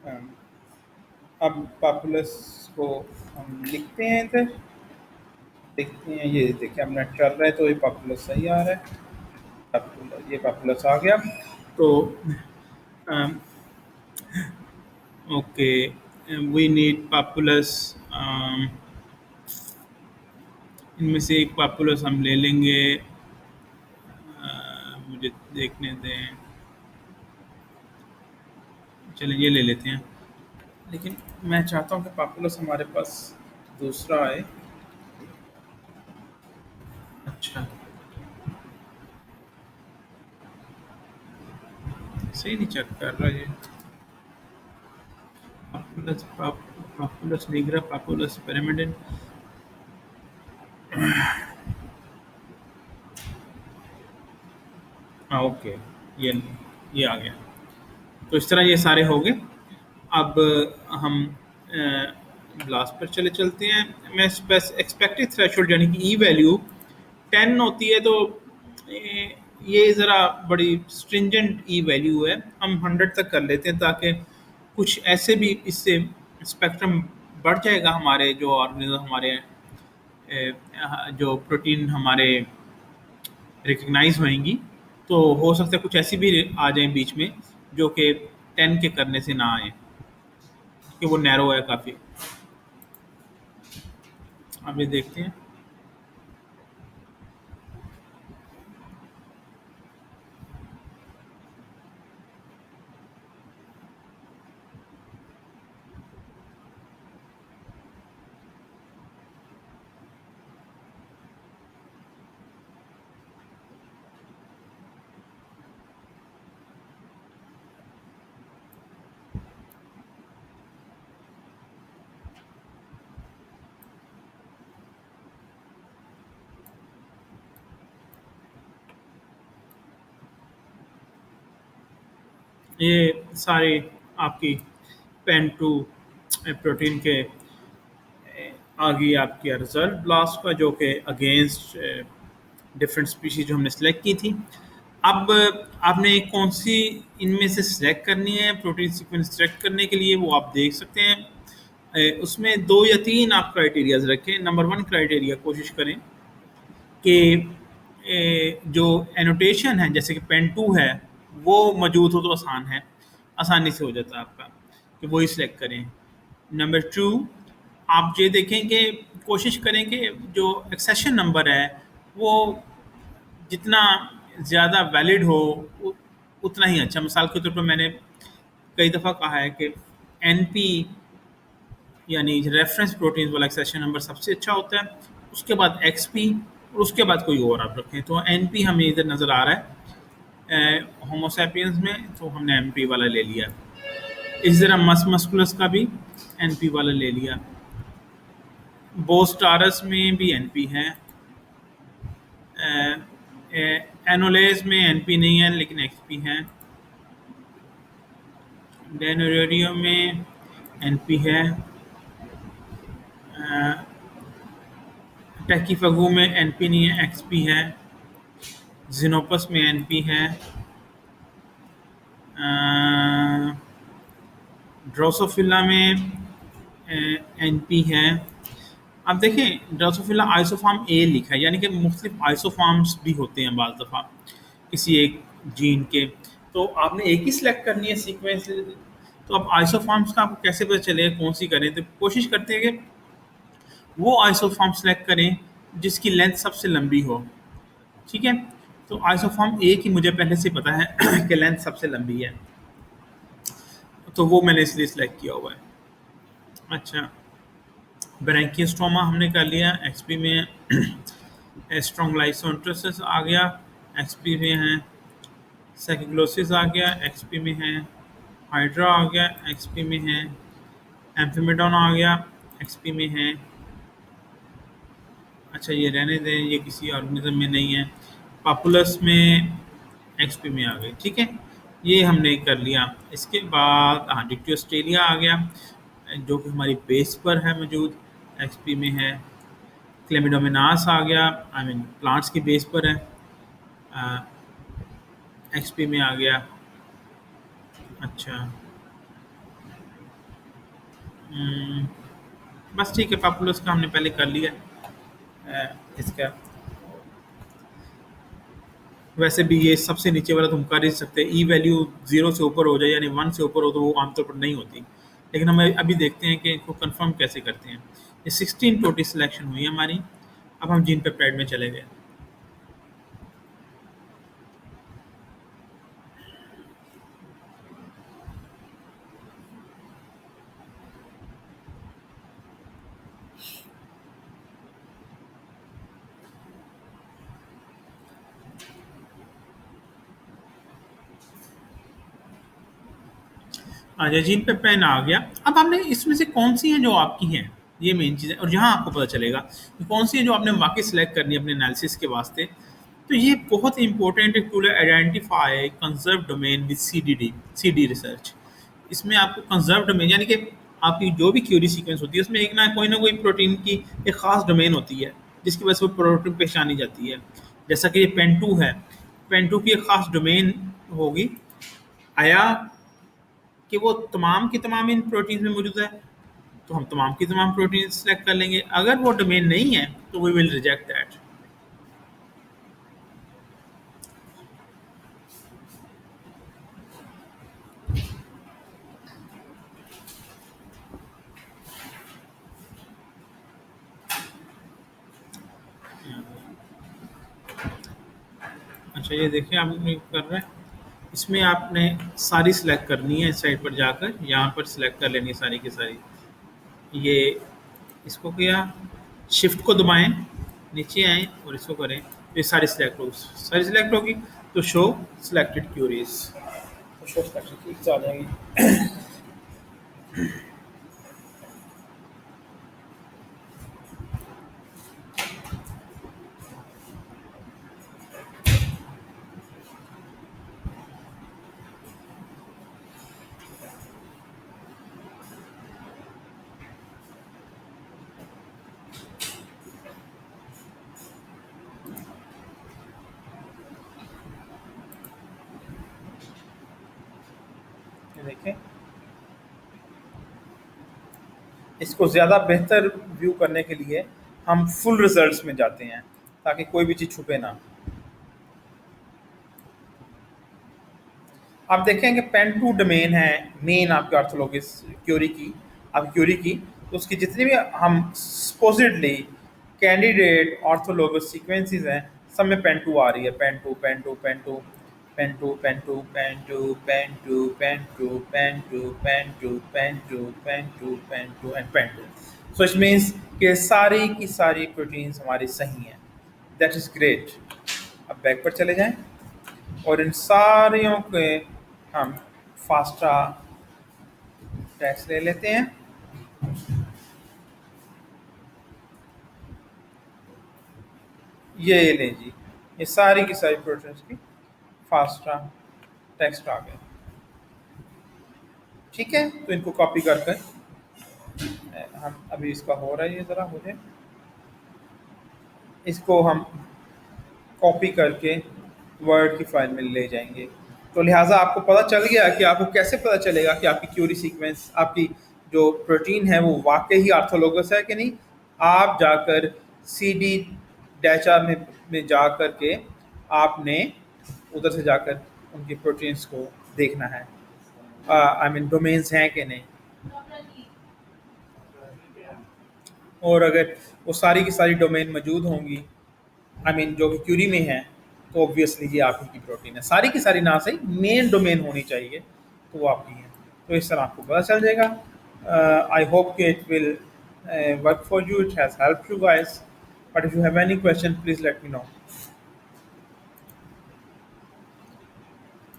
अम, अब पॉपुलस को हम लिखते हैं इधर, देखते हैं। ये देखिए अब नेट चल रहा है तो ये पॉपुलस सही आ रहा है। ये पॉपुलस आ गया। तो अम, ओके, वी नीड पॉपुलस। इनमें से एक पॉपुलस हम ले लेंगे। मुझे देखने दें, चलिए ये ले लेते हैं। लेकिन मैं चाहता हूँ कि पॉपुलस हमारे पास दूसरा आए। अच्छा, सही नहीं चेक कर रहा ये। पॉपुलस पॉपुलस निग्रा, पॉपुलस पिरामिडन। हाँ ओके, ये आ गया। तो इस तरह ये सारे हो गए। अब हम लास्ट पर चले चलते हैं। मैं एक्सपेक्टेड थ्रेशोल्ड यानी कि ई वैल्यू 10 होती है, तो ए, ये ज़रा बड़ी स्ट्रिंजेंट ई वैल्यू है। हम 100 तक कर लेते हैं ताकि कुछ ऐसे भी इससे स्पेक्ट्रम बढ़ जाएगा। हमारे जो ऑर्गेनिज्म हमारे जो प्रोटीन हमारे रिकग्नाइज होएंगी, तो हो सकता है कुछ ऐसी भी आ जाए बीच में जो कि 10 के करने से ना आए, कि वो नैरो है काफ़ी। अब ये देखते हैं। ये सारे आपकी पेन टू प्रोटीन के आ गई आपकी रिजल्ट ब्लास्ट का, जो कि अगेंस्ट डिफरेंट स्पीशीज जो हमने सेलेक्ट की थी। अब आपने कौन सी इनमें से सिलेक्ट करनी है प्रोटीन सीक्वेंस सिलेक्ट करने के लिए, वो आप देख सकते हैं। उसमें 2 या 3 आप क्राइटेरियाज़ रखें। नंबर 1 क्राइटेरिया कोशिश करें कि जो एनोटेशन है जैसे कि पेन 2 है, वो मौजूद हो तो आसान है, आसानी से हो जाता है आपका, कि वही सिलेक्ट करें। नंबर 2, आप ये देखें कि कोशिश करें कि जो एक्सेशन नंबर है वो जितना ज़्यादा वैलिड हो उ उतना ही अच्छा। मिसाल के तौर पर मैंने कई दफ़ा कहा है कि एनपी यानी रेफरेंस प्रोटीन वाला एक्सेशन नंबर सबसे अच्छा होता है, उसके बाद एक्सपी, और उसके बाद कोई और आप रखें। तो एनपी हमें इधर नज़र आ रहा है होमोसैपियंस में, तो हमने एमपी वाला ले लिया। इस तरह मस्कुलस का भी एनपी वाला ले लिया। बोस्टारस में भी एनपी है। एनोलेज में एनपी नहीं है लेकिन एक्सपी है। डेनोरेरियो में एनपी है। टैकीफगू में एनपी नहीं है, एक्सपी है। जिनोपस में एनपी है। ड्रोसोफिला में एनपी है। अब देखें, ड्रोसोफिला आइसोफॉर्म ए लिखा है, यानी कि मुख्तलिफ आइसोफॉर्म्स भी होते हैं बाज़ दफ़ा किसी एक जीन के। तो आपने एक ही सिलेक्ट करनी है सीक्वेंस। तो अब आइसोफॉर्म्स का आपको कैसे पता चलेगा कौन सी करें? तो कोशिश करते हैं कि वो आइसोफॉर्म सेलेक्ट करें जिसकी लेंथ सबसे लंबी हो। ठीक है? तो आइसोफॉर्म ए की मुझे पहले से पता है कि लेंथ सबसे लंबी है, तो वो मैंने इसलिए सिलेक्ट किया हुआ है। अच्छा, ब्रैंकियोस्टोमा हमने कर लिया, एक्सपी में स्ट्रोंगलाइसोंट्रोसिस आ गया, एक्सपी में है। सैकिग्लोसिस आ गया, एक्सपी में है। हाइड्रा आ गया, एक्सपी में है। एम्फीमेडोन आ गया, एक्सपी में है। अच्छा, ये रहने दें, ये किसी ऑर्गेनिज्म में नहीं है। पॉपुलस में एक्सपी में आ गई। ठीक है, ये हमने कर लिया। इसके बाद हाँ, डिक्टियोस्टेलिया आ गया, जो कि हमारी बेस पर है मौजूद, एक्सपी में है। क्लेमिडोमिनास आ गया, आई मीन प्लांट्स की बेस पर है, एक्सपी में आ गया। अच्छा, हम्म, बस ठीक है, पॉपुलस का हमने पहले कर लिया। इसका वैसे भी ये सबसे नीचे वाला तो हम कर ही सकते हैं, ई वैल्यू जीरो से ऊपर हो जाए यानी वन से ऊपर हो तो वो आमतौर पर नहीं होती। लेकिन हम अभी देखते हैं कि इनको कंफर्म कैसे करते हैं। ये 16 प्रोटी सिलेक्शन हुई हमारी। अब हम जीन पेप्टाइड में चले गए। अच्छा, जीन पे पेन आ गया। अब आपने इसमें से कौन सी है जो आपकी हैं, ये मेन चीज़ है, और यहाँ आपको पता चलेगा कि कौन सी है जो आपने वाकई सिलेक्ट करनी है अपने एनालिसिस के वास्ते। तो ये बहुत इंपॉर्टेंट एक टूल है, identify conserve domain with C D research. इसमें आपको कंजर्व डोमेन यानी कि आपकी जो भी क्यूरी सीक्वेंस होती है उसमें एक ना कोई प्रोटीन की एक ख़ास डोमेन होती है जिसकी वजह से वो प्रोटीन पहचानी जाती है। जैसा कि ये पेन टू है, पेन टू की एक ख़ास डोमेन होगी। आया कि वो तमाम की तमाम इन प्रोटीन में मौजूद है, तो हम तमाम की तमाम प्रोटीन सेलेक्ट कर लेंगे। अगर वो डोमेन नहीं है तो वी विल रिजेक्ट दैट। अच्छा, ये देखिए आपने कर रहे हैं, इसमें आपने सारी सिलेक्ट करनी है। इस साइड पर जाकर यहाँ पर सिलेक्ट कर लेनी है सारी की सारी। ये इसको किया, शिफ्ट को दबाएं, नीचे आएँ और इसको करें तो ये सारी सिलेक्ट होगी। सारी सिलेक्ट होगी तो शो सिलेक्टेड क्यूरीज, तो शो सिलेक्टेड क्यूरीज आ जाएंगी। ये देखें, इसको ज़्यादा बेहतर व्यू करने के लिए हम फुल रिजल्ट्स में जाते हैं ताकि कोई भी चीज़ छुपे ना। आप देखें कि पेन टू डोमेन है मेन आपके ऑर्थोलॉगिस क्यूरी की, आप क्यूरी की, तो उसकी जितनी भी हम सपोजिटली कैंडिडेट ऑर्थोलॉगस सीक्वेंसेस हैं सब में पेन टू आ रही है। Pen two pen two pen two pen two pen two pen two pen two pen two pen two pen two pen two pen two pen two and pen two. So it means कि सारी की सारी proteins हमारी सही हैं। That is great. अब back पर चले जाएं और इन सारियों के हम फास्टा टैक्स ले लेते हैं। ये लें जी, ये सारी की सारी प्रोटीन्स की फास्टा टेक्स्ट आ गए। ठीक है, तो इनको कॉपी कर कर हम अभी इसका हो रहा है, ये ज़रा मुझे इसको हम कॉपी करके वर्ड की फाइल में ले जाएंगे। तो लिहाजा आपको पता चल गया कि आपको कैसे पता चलेगा कि आपकी क्यूरी सीक्वेंस, आपकी जो प्रोटीन है वो वाकई ही ऑर्थोलोगस है कि नहीं। आप जाकर सी डी डैचा में जा कर के आपने उधर से जाकर उनकी प्रोटीन्स को देखना है, आई मीन डोमेन्स हैं कि नहीं। और अगर वो सारी की सारी डोमेन मौजूद होंगी, आई मीन जो कि क्यूरी में है, तो ऑब्वियसली ये आप ही की प्रोटीन है। सारी की सारी ना सही, मेन डोमेन होनी चाहिए तो वो आपकी है। तो इस तरह आपको पता चल जाएगा। आई होप कि it will work for you, it has help you guys, but if you have any question please let me know.